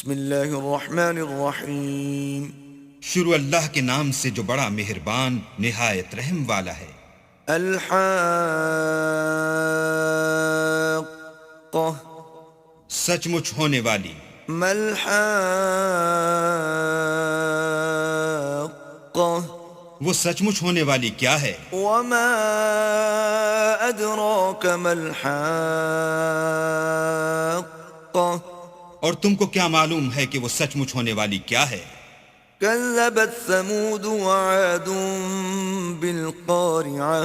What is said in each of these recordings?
بسم اللہ الرحمن الرحیم. شروع اللہ کے نام سے جو بڑا مہربان نہایت رحم والا ہے. الحاقہ سچ مچ ہونے والی. ما الحاقہ وہ سچ مچ ہونے والی کیا ہے؟ وما ادراک ما الحاقہ اور تم کو کیا معلوم ہے کہ وہ سچ مچ ہونے والی کیا ہے؟ كذبت ثمود وعاد بالقارعة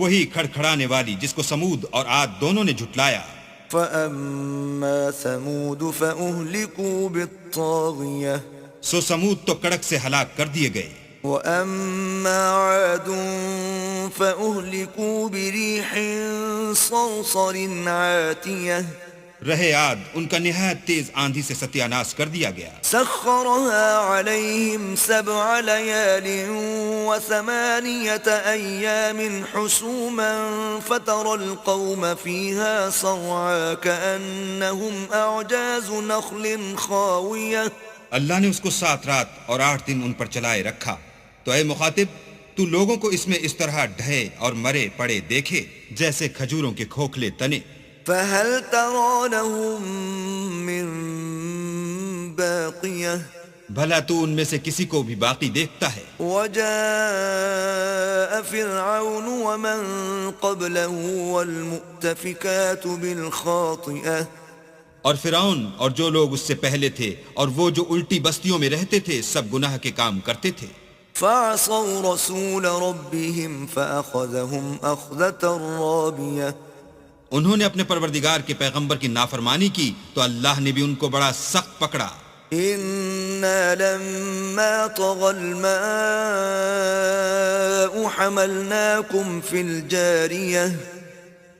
وہی کھڑکھڑانے والی جس کو سمود اور عاد دونوں نے جھٹلایا. فأما ثمود فأهلكوا بالطاغية سو سمود تو کڑک سے ہلاک کر دیے گئے. وأما عاد فأهلكوا بريح صرصر عاتية رہے عاد ان کا نہایت تیز آندھی سے ستیہ ناش کر دیا گیا. سخرها عليهم 7 ليال و8 أيام حسوما فترى القوم فيها صرعا كأنهم أعجاز نخل خاوية. اللہ نے اس کو 7 رات اور 8 دن ان پر چلائے رکھا. تو اے مخاطب تو لوگوں کو اس میں اس طرح ڈھے اور مرے پڑے دیکھے جیسے کھجوروں کے کھوکھلے تنے. فهل ترى لهم من باقية بھلا تو ان میں سے کسی کو بھی باقی دیکھتا ہے؟ وجاء فرعون ومن قبله والمؤتفكات بالخاطئة اور فرعون اور جو لوگ اس سے پہلے تھے اور وہ جو الٹی بستیوں میں رہتے تھے سب گناہ کے کام کرتے تھے. فعصوا رسول ربهم فأخذهم أخذة رابية. انہوں نے اپنے پروردگار کے پیغمبر کی نافرمانی کی تو اللہ نے بھی ان کو بڑا سخت پکڑا. إنا لما طغى الماء حملناكم في الجارية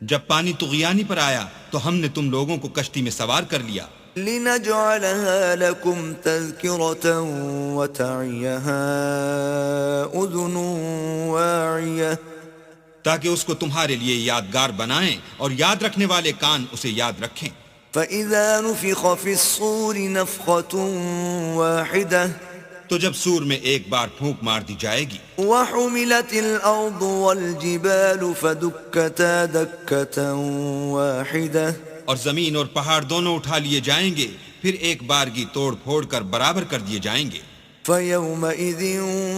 جب پانی طغیانی پر آیا تو ہم نے تم لوگوں کو کشتی میں سوار کر لیا. لنجعلها لكم تذكرة وتعيها أذن واعية. تاکہ اس کو تمہارے لیے یادگار بنائیں اور یاد رکھنے والے کان اسے یاد رکھیں. فإذا نفخ في الصور نفخة واحدة تو جب سور میں ایک بار پھونک مار دی جائے گی. وحملت الأرض والجبال فدكتا دكة واحدة. اور زمین اور پہاڑ دونوں اٹھا لیے جائیں گے پھر ایک بارگی توڑ پھوڑ کر برابر کر دیے جائیں گے. فيومئذ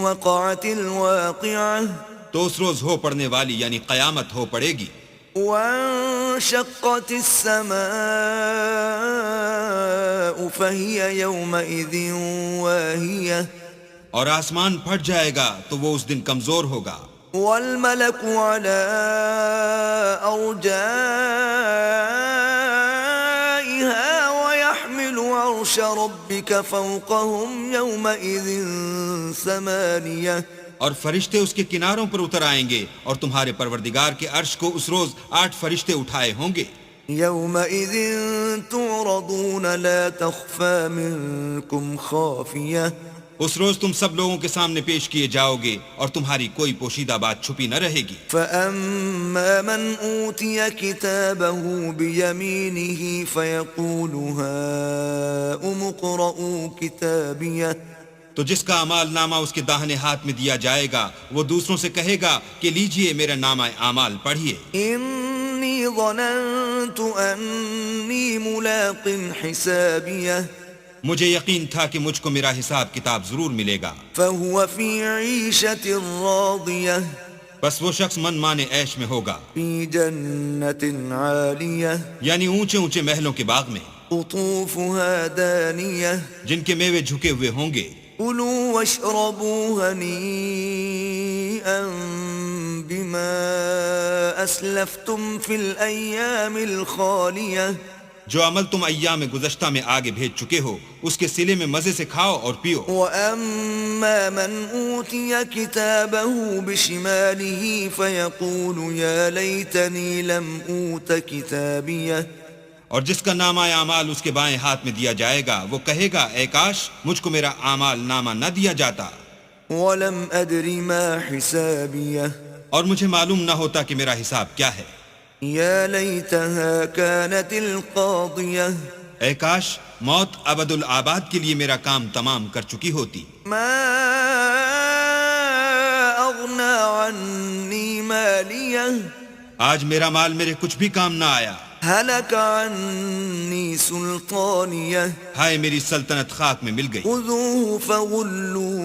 وقعت الواقعة تو اس روز ہو پڑنے والی یعنی قیامت ہو پڑے گی. وانشقت السماء فهي يومئذ واهية. اور آسمان پھٹ جائے گا تو وہ اس دن کمزور ہوگا. والملك على أرجائها ويحمل عرش ربك فوقهم يومئذ 8. اور فرشتے اس کے کناروں پر اتر آئیں گے اور تمہارے پروردگار کے عرش کو اس روز 8 فرشتے اٹھائے ہوں گے. يومئذ تعرضون لا تخفى منكم خافية. اس روز تم سب لوگوں کے سامنے پیش کیے جاؤ گے اور تمہاری کوئی پوشیدہ بات چھپی نہ رہے گی. فأما من أوتي كتابه بيمينه فيقول هاؤم اقرءوا كتابيه. تو جس کا اعمال نامہ اس کے داہنے ہاتھ میں دیا جائے گا وہ دوسروں سے کہے گا کہ لیجئے میرا نامہ اعمال پڑھیے. إني ظننت أني ملاق حسابيه. مجھے یقین تھا کہ مجھ کو میرا حساب کتاب ضرور ملے گا. فهو في عيشة راضية. بس وہ شخص من مانے عیش میں ہوگا. في جنة عالية. یعنی اونچے اونچے محلوں کے باغ میں. قطوفها دانية. جن کے میوے جھکے ہوئے ہوں گے. كلوا واشربوا هنيئا بما أسلفتم في الأيام الخالية. جو عمل تم ایام گزشتہ میں آگے بھیج چکے ہو اس کے صلے میں مزے سے کھاؤ اور پیو. وأما من أوتي كتابه بشماله فيقول يا ليتني لم أوت كتابيه. اور جس کا نامہ اعمال اس کے بائیں ہاتھ میں دیا جائے گا وہ کہے گا اے کاش مجھ کو میرا اعمال نامہ نہ دیا جاتا. ولم أدر ما حسابيه. اور مجھے معلوم نہ ہوتا کہ میرا حساب کیا ہے. يا ليتها كانت القاضية. اے کاش موت ابد الآباد کے لیے میرا کام تمام کر چکی ہوتی. ما أغنى عني ماليه آج میرا مال میرے کچھ بھی کام نہ آیا. هلك عني سلطانيه ہائے میری سلطنت خاک میں مل گئی. خذوه فغلوه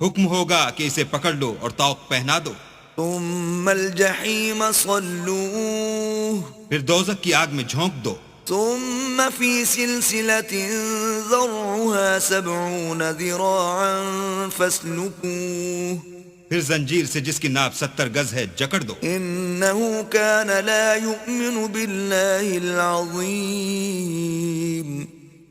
حکم ہوگا کہ اسے پکڑ لو اور طوق پہنا دو. ثم الجحيم صلوه پھر دوزخ کی آگ میں جھونک دو. ثم في سلسلة ذرعها 70 ذراعا فاسلكوه پھر زنجیر سے جس کی ناپ 70 گز ہے جکڑ دو. إنه كان لا يؤمن بالله العظيم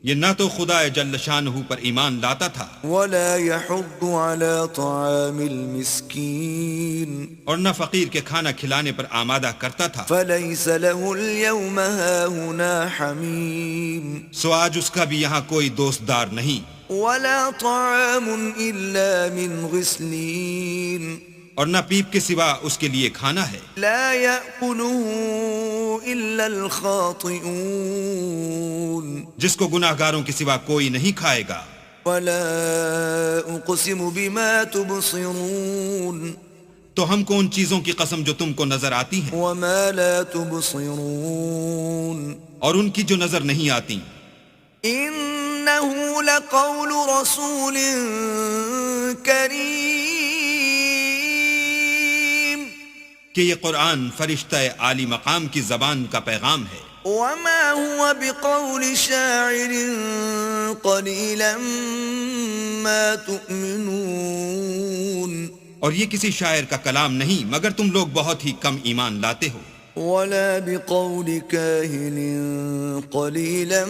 یہ نہ تو خدا جل شانہ پر ایمان لاتا تھا ولا يحض على طعام المسكين اور نہ فقیر کے کھانا کھلانے پر آمادہ کرتا تھا. فليس له اليوم هاهنا حميم سو آج اس کا بھی یہاں کوئی دوستدار نہیں. ولا طعام إلا من غسلين اور نہ پیپ کے سوا اس کے لیے کھانا ہے. لا يأكله إلا الخاطئون جس کو گناہ گاروں کے سوا کوئی نہیں کھائے گا. ولا أقسم بما تبصرون تو ہم کو ان چیزوں کی قسم جو تم کو نظر آتی ہیں وما لا تبصرون اور ان کی جو نظر نہیں آتی. إنه لقول رسول كريم کہ یہ قرآن فرشتہ عالی مقام کی زبان کا پیغام ہے. وما هو بقول شاعر قليلا ما تؤمنون اور یہ کسی شاعر کا کلام نہیں مگر تم لوگ بہت ہی کم ایمان لاتے ہو. ولا بقول كاهن قليلا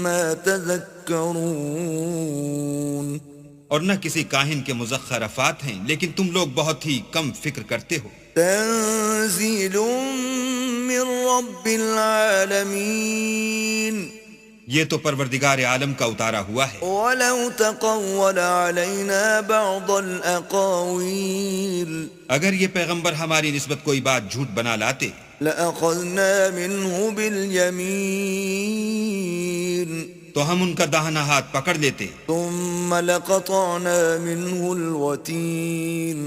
ما تذكرون اور نہ کسی کاہن کے مزخرفات ہیں لیکن تم لوگ بہت ہی کم فکر کرتے ہو. تنزيل من رب العالمين یہ تو پروردگار عالم کا اتارا ہوا ہے. ولو تقول علينا بعض الأقاويل اگر یہ پیغمبر ہماری نسبت کوئی بات جھوٹ بنا لاتے لأخذنا منه باليمين تو ہم ان کا داہنا ہاتھ پکڑ لیتے ثم لقطعنا منه الوتين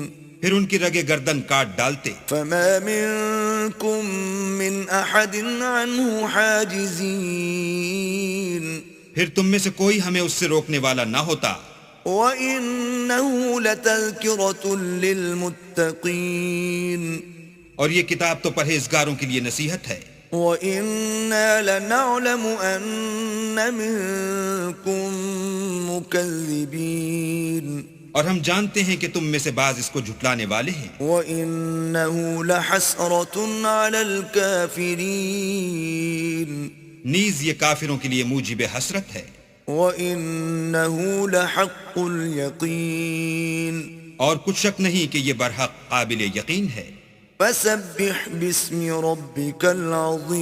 پھر ان کی رگے گردن کاٹ ڈالتے. فما منكم من أحد عنه حاجزين پھر تم میں سے کوئی ہمیں اس سے روکنے والا نہ ہوتا. وَإِنَّهُ لَتَذْكِرَةٌ لِّلْمُتَّقِينَ اور یہ کتاب تو پرہیزگاروں کے لیے نصیحت ہے. وَإِنَّا لَنَعْلَمُ أَنَّ مِنكُم مُّكَذِّبِينَ اور ہم جانتے ہیں کہ تم میں سے بعض اس کو جھٹلانے والے ہیں. وَإِنَّهُ لَحَسْرَةٌ عَلَى الْكَافِرِينَ نیز یہ کافروں کے لیے موجب حسرت ہے. وَإِنَّهُ لَحَقُّ الْيَقِينِ اور کچھ شک نہیں کہ یہ برحق قابل یقین ہے. فَسَبِّحْ بِاسْمِ رَبِّكَ الْعَظِيمِ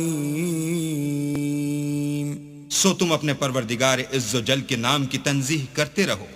سو تم اپنے پروردگار عز و جل کے نام کی تنزیح کرتے رہو.